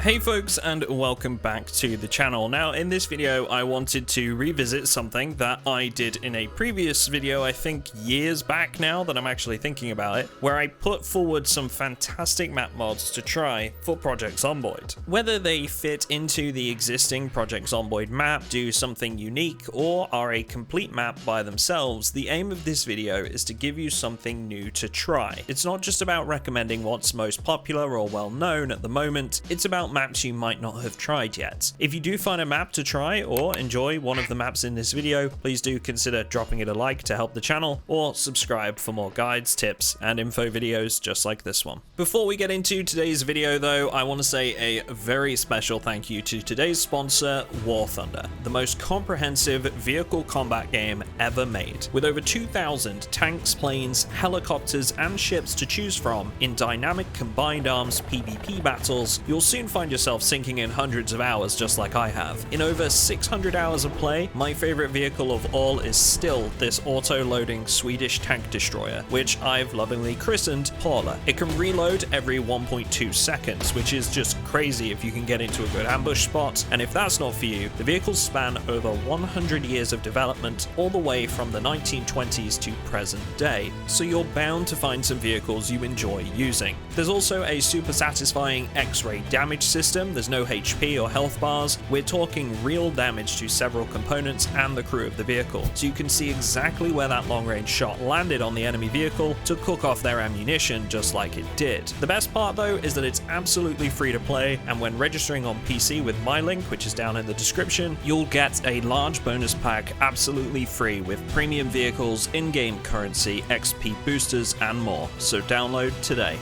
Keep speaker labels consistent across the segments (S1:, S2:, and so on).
S1: Hey folks, and welcome back to the channel. Now in this video I wanted to revisit something that I did in a previous video, I think years back now that I'm actually thinking about it, where I put forward some fantastic map mods to try for Project Zomboid. Whether they fit into the existing Project Zomboid map, do something unique, or are a complete map by themselves, the aim of this video is to give you something new to try. It's not just about recommending what's most popular or well known at the moment, it's about maps you might not have tried yet. If you do find a map to try or enjoy one of the maps in this video, please do consider dropping it a like to help the channel, or subscribe for more guides, tips, and info videos just like this one. Before we get into today's video though, I want to say a very special thank you to today's sponsor, War Thunder, the most comprehensive vehicle combat game ever made. With over 2,000 tanks, planes, helicopters, and ships to choose from in dynamic combined arms PvP battles, you'll soon find yourself sinking in hundreds of hours just like I have. In over 600 hours of play, my favorite vehicle of all is still this auto-loading Swedish tank destroyer, which I've lovingly christened Paula. It can reload every 1.2 seconds, which is just crazy if you can get into a good ambush spot, and if that's not for you, the vehicles span over 100 years of development, all the way from the 1920s to present day, so you're bound to find some vehicles you enjoy using. There's also a super satisfying X-ray damage system. There's no HP or health bars. We're talking real damage to several components and the crew of the vehicle, so you can see exactly where that long-range shot landed on the enemy vehicle to cook off their ammunition just like it did. The best part though is that it's absolutely free to play, and when registering on PC with my link, which is down in the description, you'll get a large bonus pack absolutely free with premium vehicles, in-game currency, XP boosters, and more. So download today.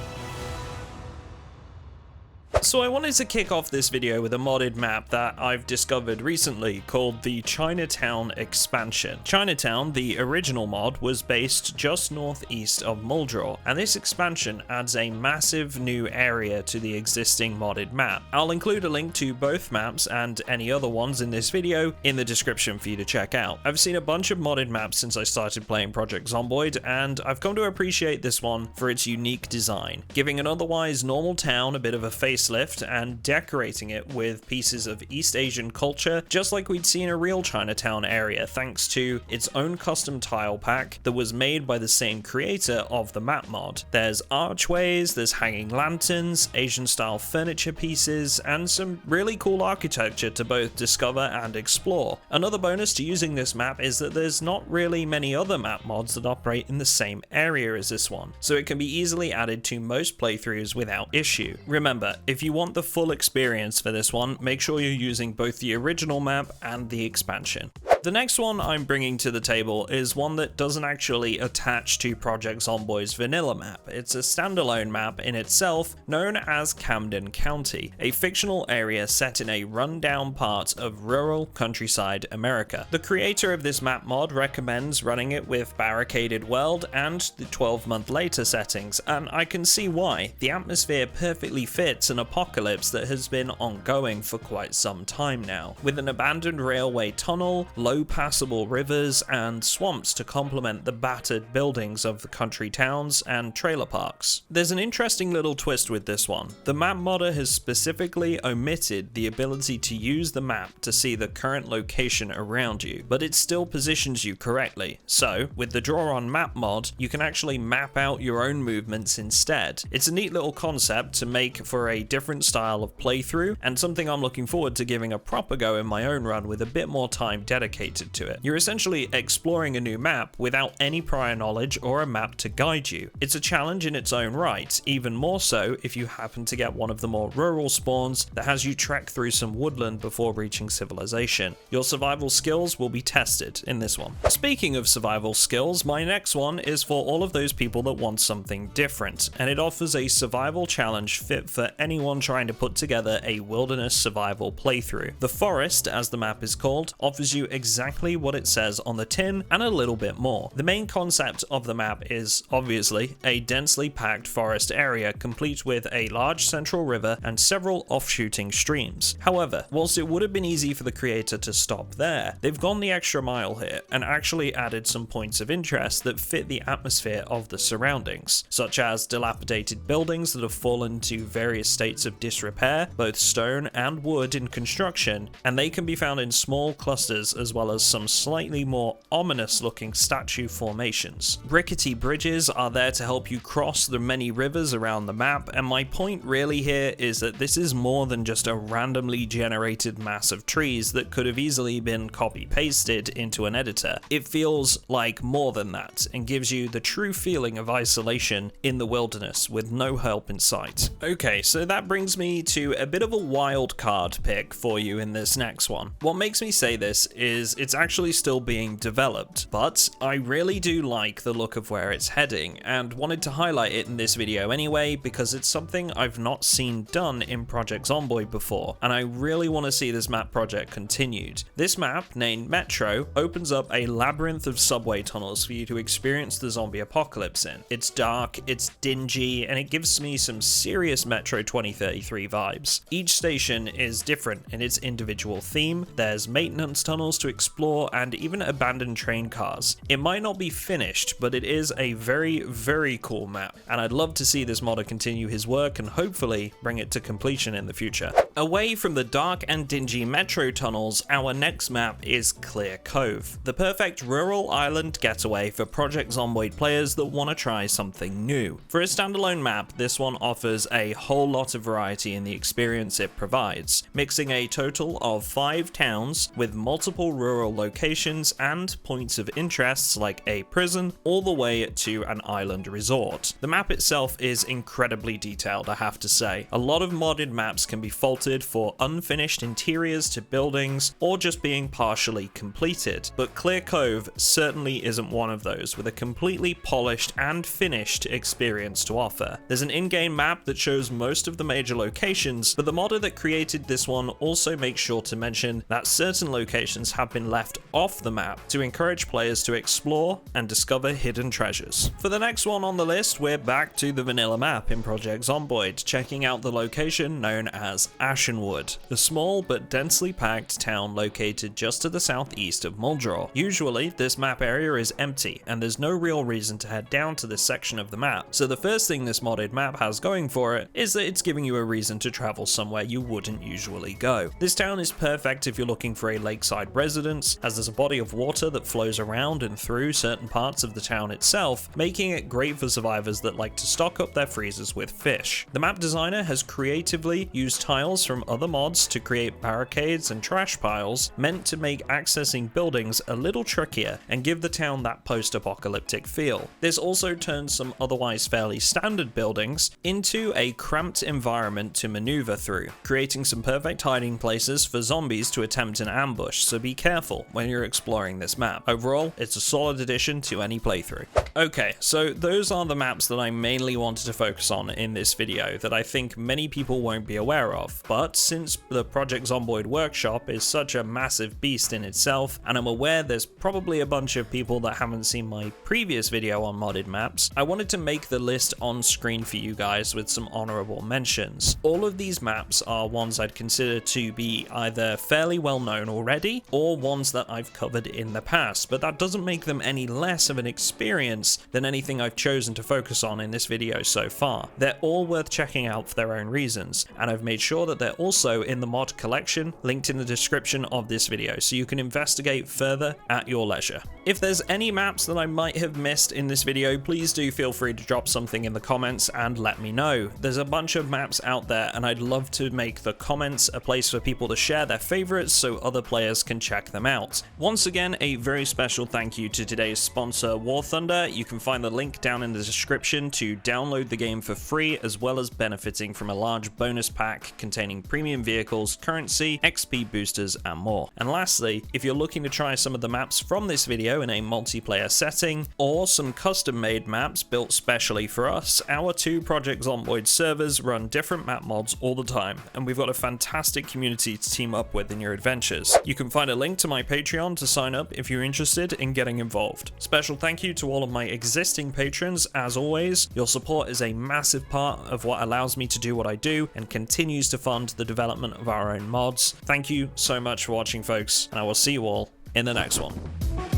S1: So I wanted to kick off this video with a modded map that I've discovered recently called the Chinatown expansion. Chinatown, the original mod, was based just northeast of Muldraw, and this expansion adds a massive new area to the existing modded map. I'll include a link to both maps and any other ones in this video in the description for you to check out. I've seen a bunch of modded maps since I started playing Project Zomboid, and I've come to appreciate this one for its unique design, giving an otherwise normal town a bit of a facelift and decorating it with pieces of East Asian culture, just like we'd see in a real Chinatown area, thanks to its own custom tile pack that was made by the same creator of the map mod. There's archways, there's hanging lanterns, Asian style furniture pieces, and some really cool architecture to both discover and explore. Another bonus to using this map is that there's not really many other map mods that operate in the same area as this one, so it can be easily added to most playthroughs without issue. Remember, if you want the full experience for this one, make sure you're using both the original map and the expansion. The next one I'm bringing to the table is one that doesn't actually attach to Project Zomboid's vanilla map. It's a standalone map in itself known as Camden County, a fictional area set in a rundown part of rural countryside America. The creator of this map mod recommends running it with barricaded world and the 12-month later settings, and I can see why. The atmosphere perfectly fits an apocalypse that has been ongoing for quite some time now, with an abandoned railway tunnel, low passable rivers, and swamps to complement the battered buildings of the country towns and trailer parks. There's an interesting little twist with this one. The map modder has specifically omitted the ability to use the map to see the current location around you, but it still positions you correctly. So, with the Draw on Map mod, you can actually map out your own movements instead. It's a neat little concept to make for a different style of playthrough, and something I'm looking forward to giving a proper go in my own run with a bit more time dedicated to it. You're essentially exploring a new map without any prior knowledge or a map to guide you. It's a challenge in its own right, even more so if you happen to get one of the more rural spawns that has you trek through some woodland before reaching civilization. Your survival skills will be tested in this one. Speaking of survival skills, my next one is for all of those people that want something different, and it offers a survival challenge fit for anyone trying to put together a wilderness survival playthrough. The Forest, as the map is called, offers you exactly exactly what it says on the tin and a little bit more. The main concept of the map is obviously a densely packed forest area complete with a large central river and several offshooting streams. However, whilst it would have been easy for the creator to stop there, they've gone the extra mile here and actually added some points of interest that fit the atmosphere of the surroundings, such as dilapidated buildings that have fallen to various states of disrepair, both stone and wood in construction, and they can be found in small clusters as well as some slightly more ominous looking statue formations. Rickety bridges are there to help you cross the many rivers around the map, and my point really here is that this is more than just a randomly generated mass of trees that could have easily been copy-pasted into an editor. It feels like more than that and gives you the true feeling of isolation in the wilderness with no help in sight. Okay, so that brings me to a bit of a wild card pick for you in this next one. What makes me say this is it's actually still being developed, but I really do like the look of where it's heading and wanted to highlight it in this video anyway because it's something I've not seen done in Project Zomboid before, and I really want to see this map project continued. This map, named Metro, opens up a labyrinth of subway tunnels for you to experience the zombie apocalypse in. It's dark, it's dingy, and it gives me some serious Metro 2033 vibes. Each station is different in its individual theme. There's maintenance tunnels to explore and even abandoned train cars. It might not be finished, but it is a very, very cool map, and I'd love to see this modder continue his work and hopefully bring it to completion in the future. Away from the dark and dingy metro tunnels, our next map is Clear Cove, the perfect rural island getaway for Project Zomboid players that want to try something new. For a standalone map, this one offers a whole lot of variety in the experience it provides, mixing a total of 5 towns with multiple rural locations and points of interests like a prison all the way to an island resort. The map itself is incredibly detailed, I have to say. A lot of modded maps can be faulted for unfinished interiors to buildings or just being partially completed, but Clear Cove certainly isn't one of those, with a completely polished and finished experience to offer. There's an in-game map that shows most of the major locations, but the modder that created this one also makes sure to mention that certain locations have been left off the map to encourage players to explore and discover hidden treasures. For the next one on the list, we're back to the vanilla map in Project Zomboid, checking out the location known as Ashenwood, a small but densely packed town located just to the southeast of Muldraugh. Usually, this map area is empty, and there's no real reason to head down to this section of the map, so the first thing this modded map has going for it is that it's giving you a reason to travel somewhere you wouldn't usually go. This town is perfect if you're looking for a lakeside residence, as there's a body of water that flows around and through certain parts of the town itself, making it great for survivors that like to stock up their freezers with fish. The map designer has creatively used tiles from other mods to create barricades and trash piles meant to make accessing buildings a little trickier and give the town that post-apocalyptic feel. This also turns some otherwise fairly standard buildings into a cramped environment to maneuver through, creating some perfect hiding places for zombies to attempt an ambush, so be careful when you're exploring this map. Overall, it's a solid addition to any playthrough. Okay, so those are the maps that I mainly wanted to focus on in this video that I think many people won't be aware of, but since the Project Zomboid workshop is such a massive beast in itself, and I'm aware there's probably a bunch of people that haven't seen my previous video on modded maps, I wanted to make the list on screen for you guys with some honorable mentions. All of these maps are ones I'd consider to be either fairly well known already or ones that I've covered in the past, but that doesn't make them any less of an experience than anything I've chosen to focus on in this video so far. They're all worth checking out for their own reasons, and I've made sure that they're also in the mod collection linked in the description of this video, so you can investigate further at your leisure. If there's any maps that I might have missed in this video, please do feel free to drop something in the comments and let me know. There's a bunch of maps out there, and I'd love to make the comments a place for people to share their favorites so other players can check them out. Once again, a very special thank you to today's sponsor, War Thunder. You can find the link down in the description to download the game for free, as well as benefiting from a large bonus pack containing premium vehicles, currency, XP boosters, and more. And lastly, if you're looking to try some of the maps from this video in a multiplayer setting, or some custom-made maps built specially for us, our 2 Project Zomboid servers run different map mods all the time, and we've got a fantastic community to team up with in your adventures. You can find a link to my Patreon to sign up if you're interested in getting involved. Special thank you to all of my existing patrons. As always, your support is a massive part of what allows me to do what I do and continues to fund the development of our own mods. Thank you so much for watching, folks, and I will see you all in the next one.